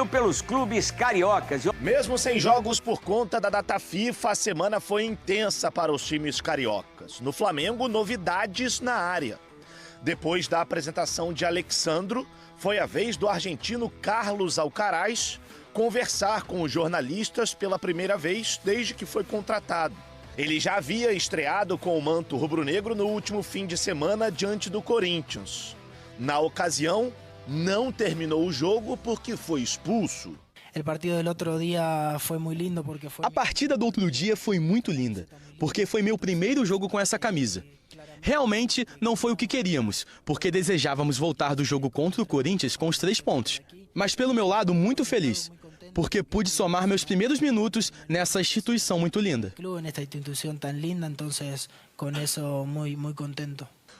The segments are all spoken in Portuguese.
pelos clubes cariocas. Mesmo sem jogos por conta da data FIFA, a semana foi intensa para os times cariocas. No Flamengo, novidades na área. Depois da apresentação de Alexandro, foi a vez do argentino Carlos Alcaraz conversar com os jornalistas pela primeira vez desde que foi contratado. Ele já havia estreado com o manto rubro-negro no último fim de semana diante do Corinthians. Na ocasião, não terminou o jogo porque foi expulso. A partida do outro dia foi muito linda, porque foi meu primeiro jogo com essa camisa. Realmente não foi o que queríamos, porque desejávamos voltar do jogo contra o Corinthians com os 3 pontos. Mas pelo meu lado, muito feliz, porque pude somar meus primeiros minutos nessa instituição muito linda.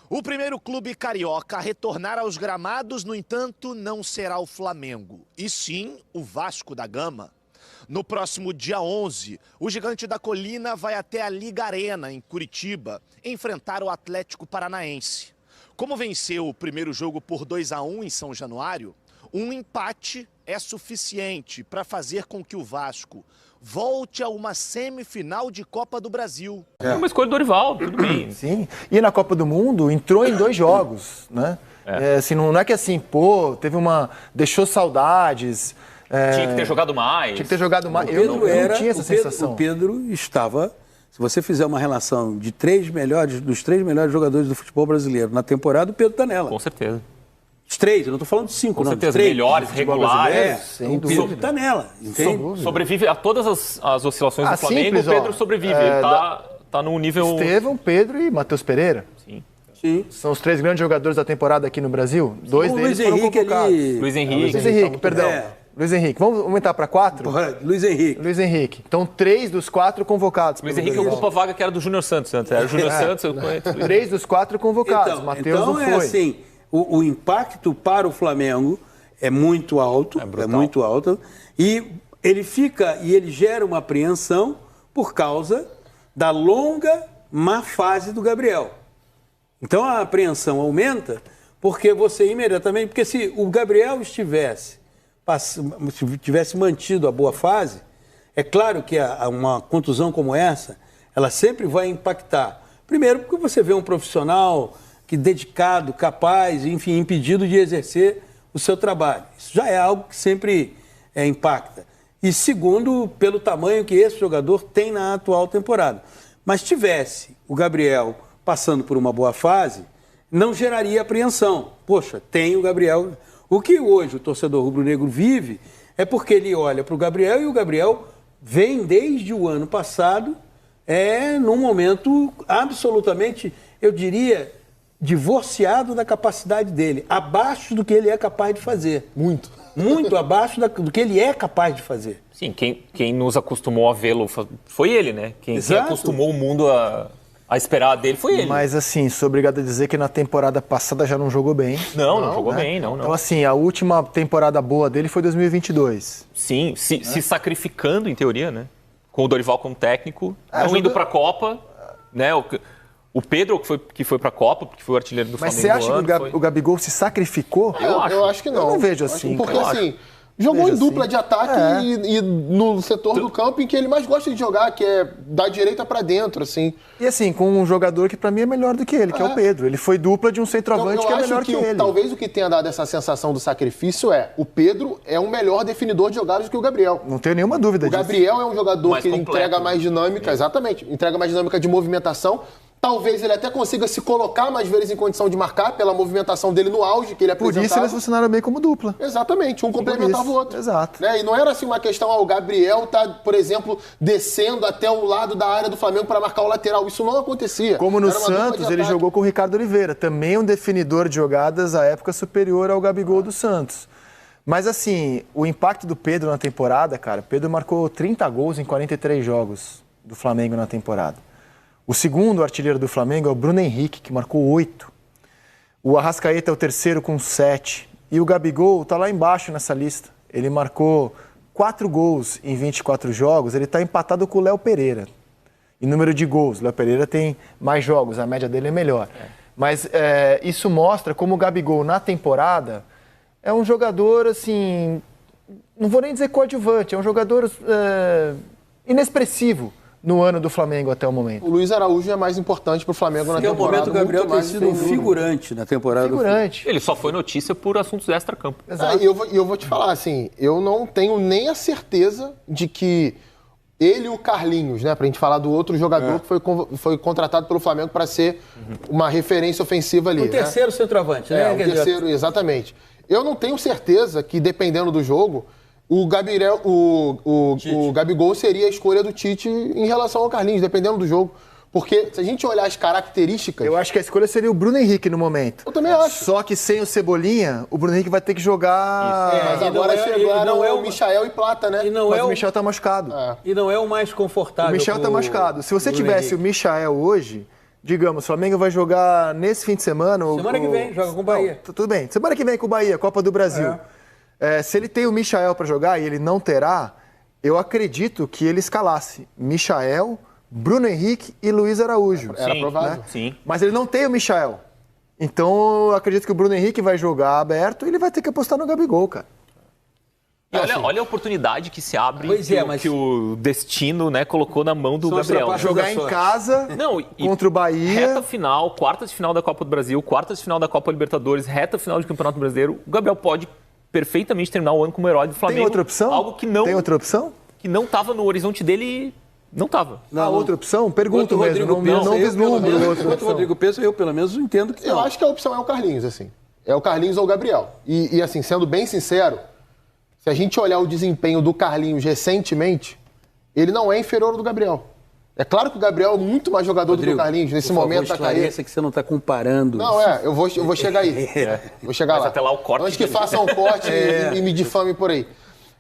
O primeiro clube carioca a retornar aos gramados, no entanto, não será o Flamengo, e sim o Vasco da Gama. No próximo dia 11, o Gigante da Colina vai até a Liga Arena, em Curitiba, enfrentar o Atlético Paranaense. Como venceu o primeiro jogo por 2-1 em São Januário, um empate é suficiente para fazer com que o Vasco volte a uma semifinal de Copa do Brasil. É uma escolha do Dorival, tudo bem. Sim, e na Copa do Mundo entrou em 2 jogos, né? Assim, não é que assim, teve deixou saudades. Tinha que ter jogado mais. Tinha que ter jogado mais. Eu não tinha essa sensação. O Pedro estava, se você fizer uma relação dos 3 melhores jogadores do futebol brasileiro na temporada, o Pedro está nela. Com certeza. Os 3, eu não estou falando de 5, não. Com certeza, melhores, regulares. O Pedro está nela, entende? Sobrevive a todas as oscilações do Flamengo, simples, o Pedro sobrevive. Ele tá num nível... Estevão, Pedro e Matheus Pereira. Sim. São os 3 grandes jogadores da temporada aqui no Brasil. 2 deles foram convocados. Luiz Henrique. Luiz Henrique, perdão. Luiz Henrique. Vamos aumentar para 4? Luiz Henrique. Então, 3 dos 4 convocados. Luiz Henrique ocupa a vaga que era do Júnior Santos antes. Era o Júnior Santos. 3 dos 4 convocados. Matheus não foi. Assim, o impacto para o Flamengo é muito alto. É muito alto. E ele gera uma apreensão por causa da longa má fase do Gabriel. Então a apreensão aumenta porque você imediatamente... Porque se o Gabriel tivesse mantido a boa fase, é claro que uma contusão como essa, ela sempre vai impactar. Primeiro porque você vê um profissional dedicado, capaz, enfim, impedido de exercer o seu trabalho. Isso já é algo que sempre impacta. E segundo, pelo tamanho que esse jogador tem na atual temporada. Mas tivesse o Gabriel passando por uma boa fase, não geraria apreensão. Poxa, tem o Gabriel. O que hoje o torcedor rubro-negro vive é porque ele olha para o Gabriel e o Gabriel vem desde o ano passado num momento absolutamente, eu diria, divorciado da capacidade dele, abaixo do que ele é capaz de fazer. Muito abaixo do que ele é capaz de fazer. Sim, quem nos acostumou a vê-lo foi ele, né? Quem acostumou o mundo a esperar dele foi ele. Mas assim, sou obrigado a dizer que na temporada passada já não jogou bem. Não jogou bem, não. Então assim, a última temporada boa dele foi 2022. Sim, se sacrificando em teoria, né? Com o Dorival como técnico, não indo para a Copa, né? O Pedro que foi para a Copa, porque foi o artilheiro do Flamengo. Mas você acha que o Gabigol se sacrificou? Eu acho que não. Eu não vejo assim. Porque assim, jogou em dupla de ataque e no setor do campo em que ele mais gosta de jogar, que é da direita para dentro, assim. E assim, com um jogador que para mim é melhor do que ele, que é o Pedro. Ele foi dupla de um centroavante que é melhor que ele. Talvez o que tenha dado essa sensação do sacrifício o Pedro é um melhor definidor de jogadas do que o Gabriel. Não tenho nenhuma dúvida disso. O Gabriel é um jogador que ele entrega mais dinâmica, exatamente, entrega mais dinâmica de movimentação. Talvez ele até consiga se colocar mais vezes em condição de marcar pela movimentação dele no auge que ele apresentava. Por isso eles funcionaram bem como dupla. Exatamente, um complementava o outro. Exato. E não era assim uma questão, o Gabriel tá, por exemplo, descendo até o lado da área do Flamengo para marcar o lateral. Isso não acontecia. Como no Santos, ele jogou com o Ricardo Oliveira, também um definidor de jogadas à época superior ao Gabigol do Santos. Mas assim, o impacto do Pedro na temporada, cara, Pedro marcou 30 gols em 43 jogos do Flamengo na temporada. O segundo artilheiro do Flamengo é o Bruno Henrique, que marcou 8. O Arrascaeta é o terceiro com 7. E o Gabigol está lá embaixo nessa lista. Ele marcou 4 gols em 24 jogos. Ele está empatado com o Léo Pereira. Em número de gols, o Léo Pereira tem mais jogos, a média dele é melhor. Mas isso mostra como o Gabigol, na temporada, é um jogador, assim, não vou nem dizer coadjuvante, é um jogador inexpressivo no ano do Flamengo até o momento. O Luiz Araújo é mais importante para o Flamengo na Até o temporada. momento o Gabriel muito tem mais, sido sem um dúvida. figurante na temporada do Flamengo. Figurante. Ele só foi notícia por assuntos extra-campo. Exato. E eu vou te falar, assim, eu não tenho nem a certeza de que ele e o Carlinhos, né, pra gente falar do outro jogador que foi contratado pelo Flamengo para ser uma referência ofensiva ali. O terceiro centroavante, né? O terceiro, exatamente. Eu não tenho certeza que, dependendo do jogo, o Gabigol seria a escolha do Tite em relação ao Carlinhos, dependendo do jogo. Porque se a gente olhar as características... Eu acho que a escolha seria o Bruno Henrique no momento. Eu também acho. Só que sem o Cebolinha, o Bruno Henrique vai ter que jogar... Mas e agora não é- chegaram não é o uma- Michael e Plata, né? E não Mas é o o Michel tá machucado. E não é o mais confortável. O Michel tá machucado. Se você tivesse o Michael hoje, digamos, o Flamengo vai jogar nesse fim de semana... Semana que vem, joga com o Bahia. Não, tudo bem. Semana que vem com o Bahia, Copa do Brasil. Se ele tem o Michael para jogar e ele não terá, eu acredito que ele escalasse Michael, Bruno Henrique e Luiz Araújo. Era Sim, provável. Sim. Mas ele não tem o Michael. Então, eu acredito que o Bruno Henrique vai jogar aberto e ele vai ter que apostar no Gabigol, cara. E olha a oportunidade que se abre, Pois que, é, o- mas- que o destino, né, colocou na mão do São as Gabriel. trapaças Jogar da em sorte. casa Não, e contra o Bahia. reta final, quartas de final da Copa do Brasil, quartas de final da Copa Libertadores, reta final de Campeonato Brasileiro, o Gabriel pode perfeitamente terminar o ano como herói do Flamengo. Tem outra opção? Algo que não Tem outra opção? estava no horizonte dele, não estava. A outra opção? Pergunto Quanto o mesmo, Rodrigo não pensa, eu, vislumbro pelo menos, outra quanto o opção. Rodrigo pensa, eu pelo menos entendo que Eu não. acho que a opção é o Carlinhos, assim. É o Carlinhos ou o Gabriel. E assim, sendo bem sincero, se a gente olhar o desempenho do Carlinhos recentemente, ele não é inferior ao do Gabriel. É claro que o Gabriel é muito mais jogador do que o Carlinhos nesse por favor, momento da carreira. esclareça que você não está comparando. Não, eu vou chegar aí. Vou chegar Mas lá. até lá o corte Antes que dele. façam um corte e me difame por aí.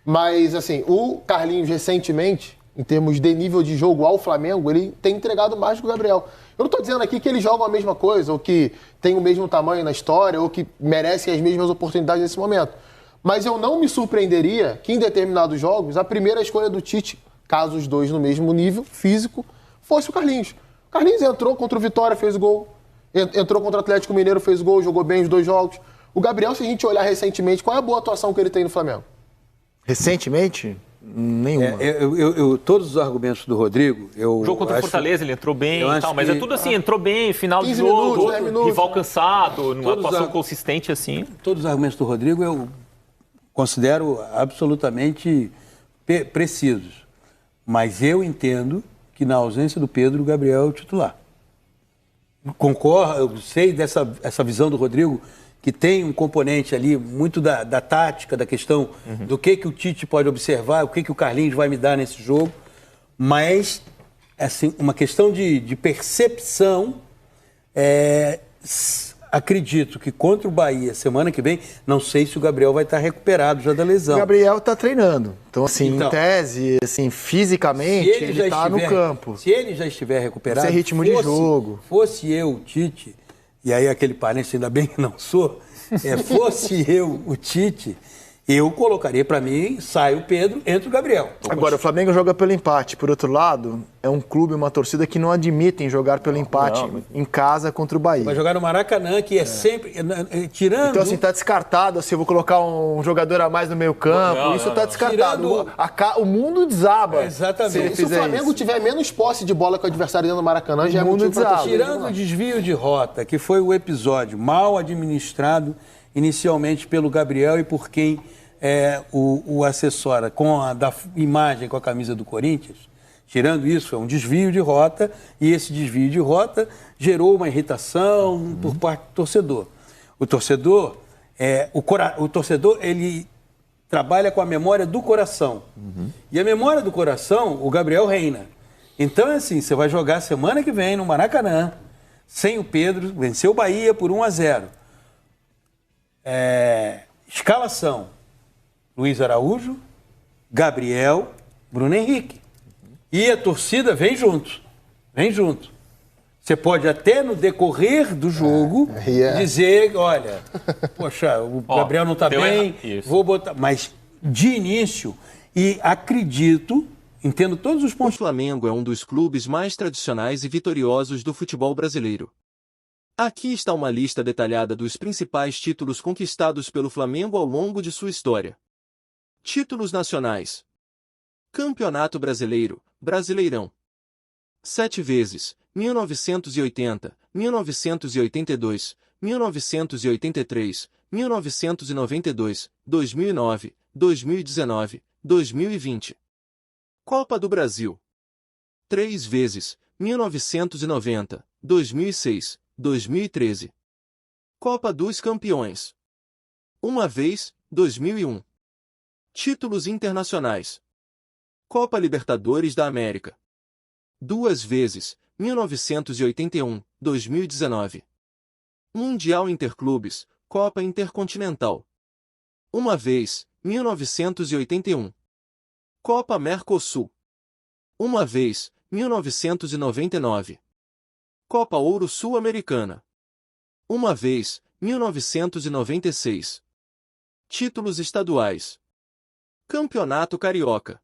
Mas, assim, o Carlinhos recentemente, em termos de nível de jogo ao Flamengo, ele tem entregado mais do que o Gabriel. Eu não estou dizendo aqui que eles jogam a mesma coisa, ou que tem o mesmo tamanho na história, ou que merecem as mesmas oportunidades nesse momento. Mas eu não me surpreenderia que, em determinados jogos, a primeira escolha do Tite, caso os dois no mesmo nível físico, fosse o Carlinhos. O Carlinhos entrou contra o Vitória, fez gol. Entrou contra o Atlético Mineiro, fez gol, jogou bem os dois jogos. O Gabriel, se a gente olhar recentemente, qual é a boa atuação que ele tem no Flamengo? Recentemente? Nenhuma. Todos os argumentos do Rodrigo, O jogo contra o acho- Fortaleza, ele entrou bem eu e acho tal, mas é que- tudo assim, entrou bem, final de 15 jogo, minutos, 10 minutos, rival né? cansado, numa Todos atuação a- consistente assim. Todos os argumentos do Rodrigo eu considero absolutamente precisos. Mas eu entendo que na ausência do Pedro, o Gabriel é o titular. Concordo, eu sei essa visão do Rodrigo, que tem um componente ali muito da tática, da questão do que o Tite pode observar, o que o Carlinhos vai me dar nesse jogo. Mas, assim, uma questão de percepção, acredito que contra o Bahia, semana que vem, não sei se o Gabriel vai estar recuperado já da lesão. O Gabriel tá treinando. Então, assim, Então, em tese, assim, fisicamente, ele tá no campo. Se ele já estiver recuperado, Sem ritmo de jogo. Fosse eu, o Tite, e aí aquele parente, ainda bem que não sou, fosse eu, o Tite, eu colocaria para mim, sai o Pedro, entra o Gabriel. Agora, o Flamengo joga pelo empate. Por outro lado, é um clube, uma torcida que não admitem jogar pelo empate em casa contra o Bahia. Vai jogar no Maracanã, que é sempre... Tirando... Então, assim, tá descartado. Assim, eu vou colocar um jogador a mais no meio campo. Isso tá descartado. Tirando- O mundo desaba. Exatamente. Se ele Se o fizer Flamengo isso. tiver menos posse de bola que o adversário dentro do Maracanã, já é O mundo motivo pra desaba. torcida Tirando o jogar. desvio de rota, que foi o episódio mal administrado inicialmente pelo Gabriel e por quem o assessora com da imagem com a camisa do Corinthians, tirando isso, é um desvio de rota e esse desvio de rota gerou uma irritação por parte do torcedor. O torcedor, ele trabalha com a memória do coração. E a memória do coração, o Gabriel reina. Então, assim, você vai jogar semana que vem no Maracanã, sem o Pedro, venceu o Bahia por 1-0. Escalação: Luiz Araújo, Gabriel, Bruno Henrique. E a torcida vem junto. Vem junto. Você pode até no decorrer do jogo dizer, olha, poxa, o Gabriel não está deu bem, errado. Isso. vou botar. Mas de início, e acredito, entendo todos os O pontos. Flamengo é um dos clubes mais tradicionais e vitoriosos do futebol brasileiro. Aqui está uma lista detalhada dos principais títulos conquistados pelo Flamengo ao longo de sua história. Títulos nacionais. Campeonato Brasileiro, Brasileirão. 7 vezes, 1980, 1982, 1983, 1992, 2009, 2019, 2020. Copa do Brasil. 3 vezes, 1990, 2006, 2013. Copa dos Campeões. 1 vez, 2001. Títulos internacionais. Copa Libertadores da América. 2 vezes, 1981, 2019. Mundial Interclubes, Copa Intercontinental. 1 vez, 1981. Copa Mercosul. 1 vez, 1999. Copa Ouro Sul-Americana. 1 vez, 1996. Títulos estaduais. Campeonato Carioca.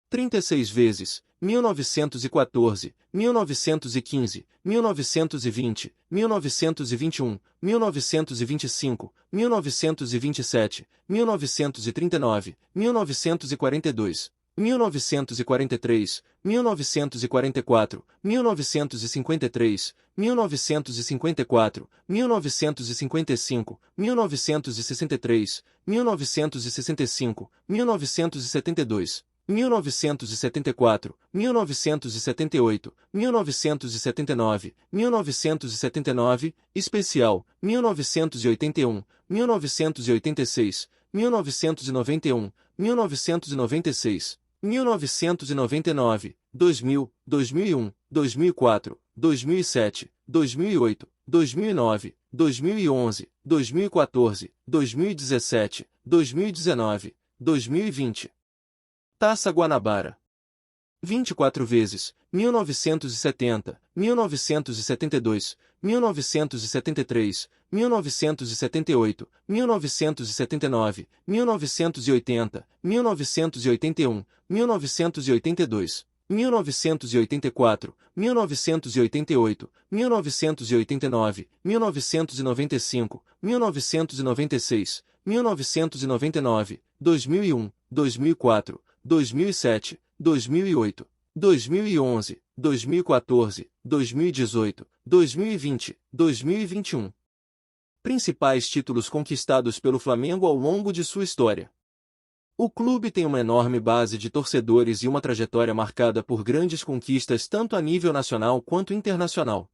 36 vezes, 1914, 1915, 1920, 1921, 1925, 1927, 1939, 1942, 1943, 1944, 1953, 1954, 1955, 1963, 1965, 1972, 1974, 1978, 1979, 1979, especial, 1981, 1986, 1991, 1996, 1999, 2000, 2001, 2004, 2007, 2008, 2009, 2011, 2014, 2017, 2019, 2020. Taça Guanabara. 24 vezes, 1970, 1972, 1973, 1978, 1979, 1980, 1981, 1982, 1984, 1988, 1989, 1995, 1996, 1999, 2001, 2004, 2007, 2008, 2011, 2014, 2018, 2020, 2021. Principais títulos conquistados pelo Flamengo ao longo de sua história. O clube tem uma enorme base de torcedores e uma trajetória marcada por grandes conquistas tanto a nível nacional quanto internacional.